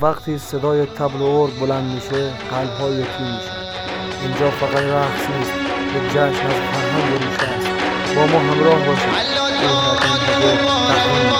وقتی صدای طبل و ارگ بلند میشه قلب‌ها یکی میشن. اینجا فقط رقص نیست، یک جشن از فرهنگ و ریشه است. با ما همراه باشید. این حرکت تقدیم می‌کنم.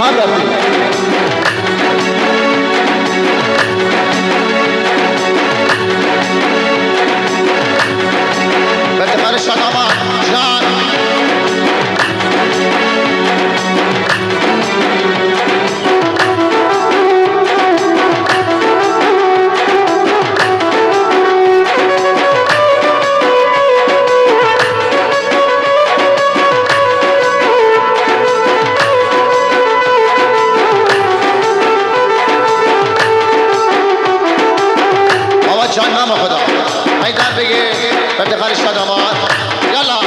عقب رفتیم. به افتخار شادمان جان جان نام خدا میدان بگیر به افتخار شادمان یالا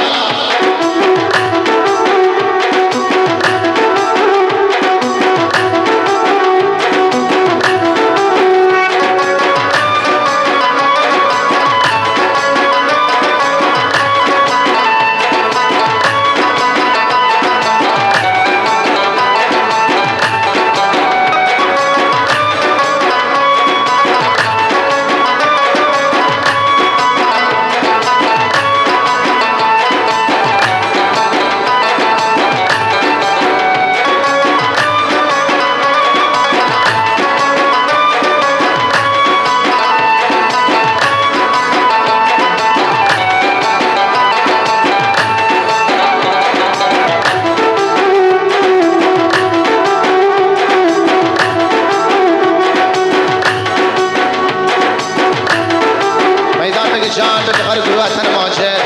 جان به افتخار گروه حسن مهاجر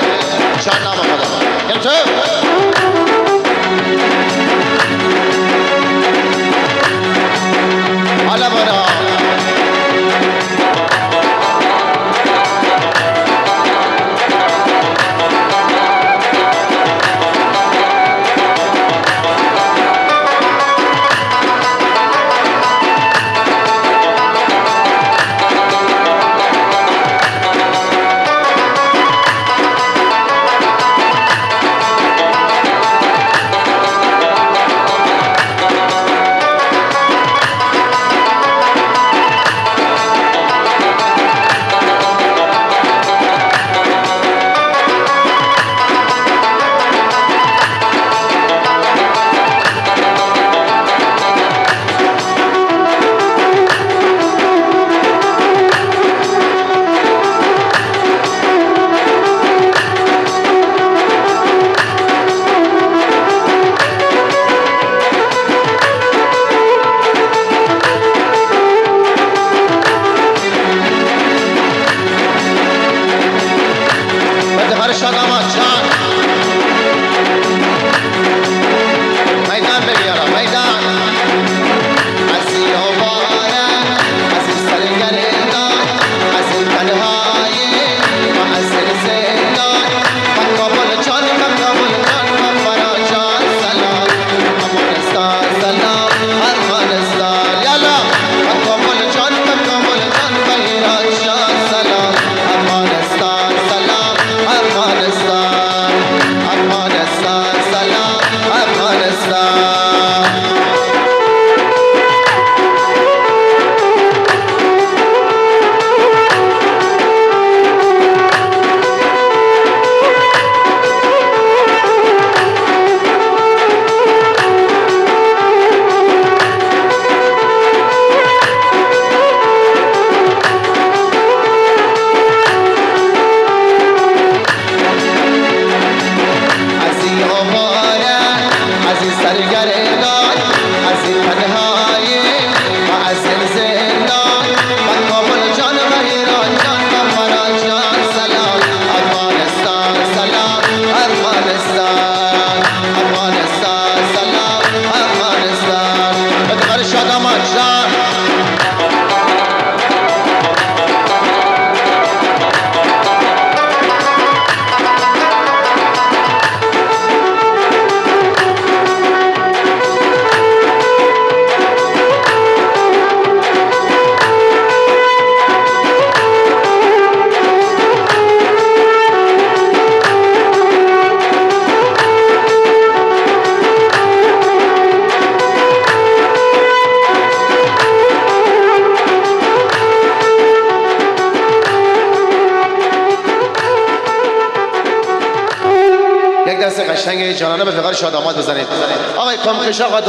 جان نام خدا یعنی تو حالا برا شادمان جان میدان بگیارا میدان از این آواره از این سرگردان از این تنهایی و از این زندان من کابل جان من فرا جان سلام افغانستان سلام افغانستان یالا من کابل جان بهران جان سلام افغانستان سلام افغانستان افغانستان سلام افغانستان سرگردان از این تنهایی و از این زندان من کابل جان و ایران جان و فرا جان سلام افغانستان سلام افغانستان افغانستان سلام افغانستان به افتخار شادمان جان یک دست قشنگ جانانه به افتخار شاداماد بزنید. آقای کمخش آقا